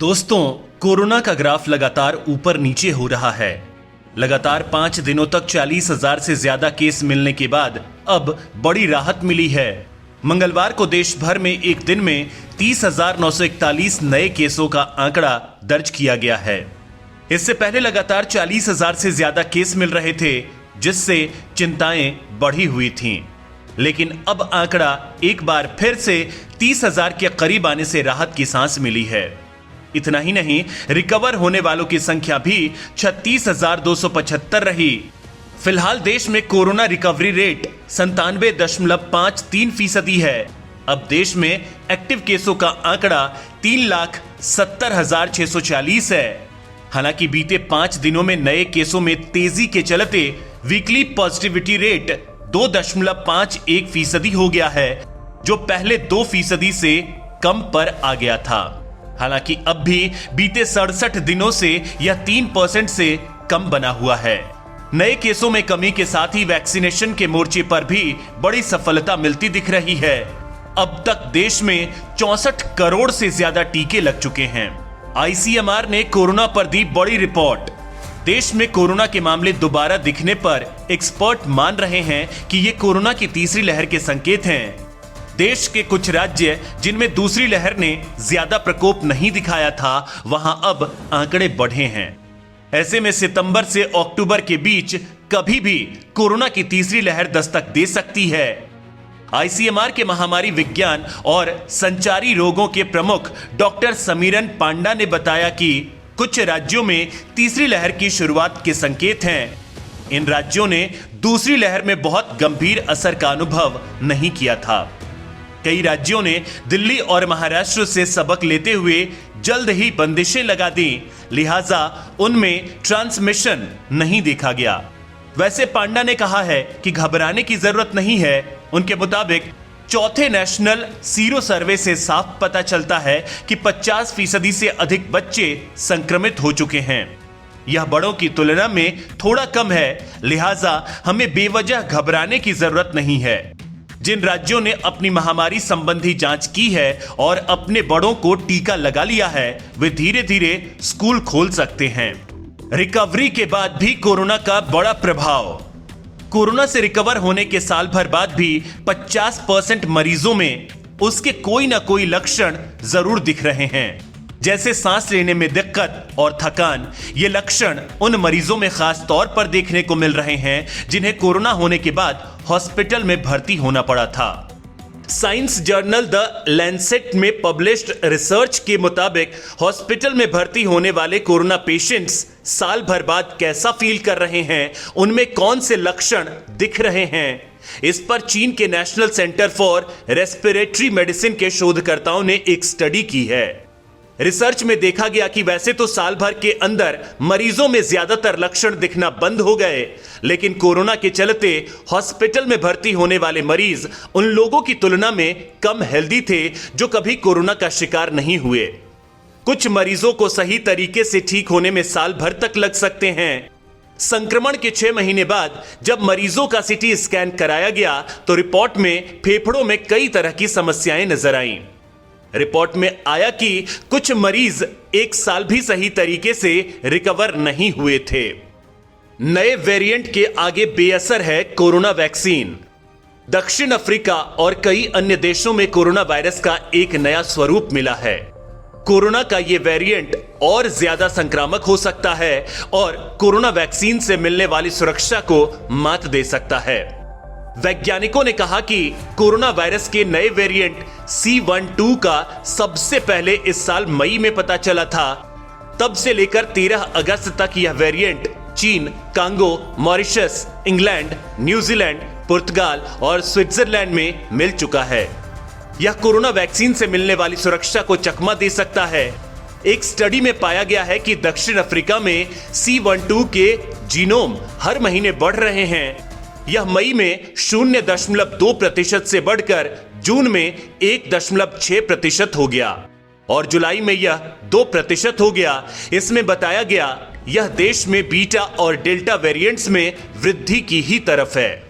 दोस्तों, कोरोना का ग्राफ लगातार ऊपर नीचे हो रहा है। लगातार 5 दिनों तक 40,000 से ज्यादा केस मिलने के बाद अब बड़ी राहत मिली है। मंगलवार को देश भर में एक दिन में 30,941 नए केसों का आंकड़ा दर्ज किया गया है। इससे पहले लगातार 40,000 से ज्यादा केस मिल रहे थे, जिससे चिंताएं बढ़ी हुई थीं। लेकिन अब आंकड़ा एक बार फिर से 30,000 के करीब आने से राहत की सांस मिली है। इतना ही नहीं, रिकवर होने वालों की संख्या भी 36,275 रही। फिलहाल देश में कोरोना रिकवरी रेट 97.53% है। अब देश में एक्टिव केसों का आंकड़ा 3,70,640 है। हालांकि बीते 5 दिनों में नए केसों में तेजी के चलते वीकली पॉजिटिविटी रेट 2.51% हो गया है, जो पहले 2% से कम पर आ गया था। हालांकि अब भी बीते 67 दिनों से यह 3% से कम बना हुआ है। नए केसों में कमी के साथ ही वैक्सीनेशन के मोर्चे पर भी बड़ी सफलता मिलती दिख रही है। अब तक देश में 64 करोड़ से ज्यादा टीके लग चुके हैं। आईसीएमआर ने कोरोना पर दी बड़ी रिपोर्ट। देश में कोरोना के मामले दोबारा दिखने पर एक्सपर्ट मान रहे हैं कि ये कोरोना की तीसरी लहर के संकेत हैं। देश के कुछ राज्य जिनमें दूसरी लहर ने ज्यादा प्रकोप नहीं दिखाया था, वहां अब आंकड़े बढ़े हैं। ऐसे में सितंबर से अक्टूबर के बीच कभी भी कोरोना की तीसरी लहर दस्तक दे सकती है। आईसीएमआर के महामारी विज्ञान और संचारी रोगों के प्रमुख डॉक्टर समीरन पांडा ने बताया कि कुछ राज्यों में तीसरी लहर की शुरुआत के संकेत हैं। इन राज्यों ने दूसरी लहर में बहुत गंभीर असर का अनुभव नहीं किया था। कई राज्यों ने दिल्ली और महाराष्ट्र से सबक लेते हुए जल्द ही बंदिशें लगा दी, लिहाजा उनमें ट्रांसमिशन नहीं देखा गया। वैसे पांडा ने कहा है कि घबराने की जरूरत नहीं है। उनके मुताबिक चौथे नेशनल सीरो सर्वे से साफ पता चलता है कि 50% से अधिक बच्चे संक्रमित हो चुके हैं। यह बड़ों की तुलना में थोड़ा कम है, लिहाजा हमें बेवजह घबराने की जरूरत नहीं है। जिन राज्यों ने अपनी महामारी संबंधी जांच की है और अपने बड़ों को टीका लगा लिया है, वे धीरे धीरे स्कूल खोल सकते हैं। रिकवरी के बाद भी कोरोना का बड़ा प्रभाव। कोरोना से रिकवर होने के साल भर बाद भी 50% मरीजों में उसके कोई ना कोई लक्षण जरूर दिख रहे हैं, जैसे सांस लेने में दिक्कत और थकान। ये लक्षण उन मरीजों में खास तौर पर देखने को मिल रहे हैं जिन्हें कोरोना होने के बाद हॉस्पिटल में भर्ती होना पड़ा था। साइंस जर्नल द लैंसेट में पब्लिश्ड रिसर्च के मुताबिक हॉस्पिटल में भर्ती होने वाले कोरोना पेशेंट्स साल भर बाद कैसा फील कर रहे हैं, उनमें कौन से लक्षण दिख रहे हैं, इस पर चीन के national centre for respiratory medicine के शोधकर्ताओं ने एक स्टडी की है। रिसर्च में देखा गया कि वैसे तो साल भर के अंदर मरीजों में ज्यादातर लक्षण दिखना बंद हो गए, लेकिन कोरोना के चलते हॉस्पिटल में भर्ती होने वाले मरीज उन लोगों की तुलना में कम हेल्दी थे जो कभी कोरोना का शिकार नहीं हुए। कुछ मरीजों को सही तरीके से ठीक होने में साल भर तक लग सकते हैं। संक्रमण के 6 महीने बाद जब मरीजों का सीटी स्कैन कराया गया तो रिपोर्ट में फेफड़ों में कई तरह की समस्याएं नजर आईं। रिपोर्ट में आया कि कुछ मरीज 1 साल भी सही तरीके से रिकवर नहीं हुए थे। नए वेरिएंट के आगे बेअसर है कोरोना वैक्सीन। दक्षिण अफ्रीका और कई अन्य देशों में कोरोना वायरस का एक नया स्वरूप मिला है। कोरोना का यह वेरिएंट और ज्यादा संक्रामक हो सकता है और कोरोना वैक्सीन से मिलने वाली सुरक्षा को मात दे सकता है। वैज्ञानिकों ने कहा कि कोरोना वायरस के नए वेरिएंट C12 का सबसे पहले इस साल मई में पता चला था। तब से लेकर 13 अगस्त तक यह वेरिएंट चीन, कांगो, मॉरिशस, इंग्लैंड, न्यूजीलैंड, पुर्तगाल और स्विट्जरलैंड में मिल चुका है। यह कोरोना वैक्सीन से मिलने वाली सुरक्षा को चकमा दे सकता है। एक स्टडी में पाया गया है कि दक्षिण अफ्रीका में C12 के जीनोम हर महीने बढ़ रहे हैं। यह मई में 0.2% से बढ़कर जून में 1.6% हो गया और जुलाई में यह 2% हो गया। इसमें बताया गया यह देश में बीटा और डेल्टा वेरिएंट्स में वृद्धि की ही तरफ है।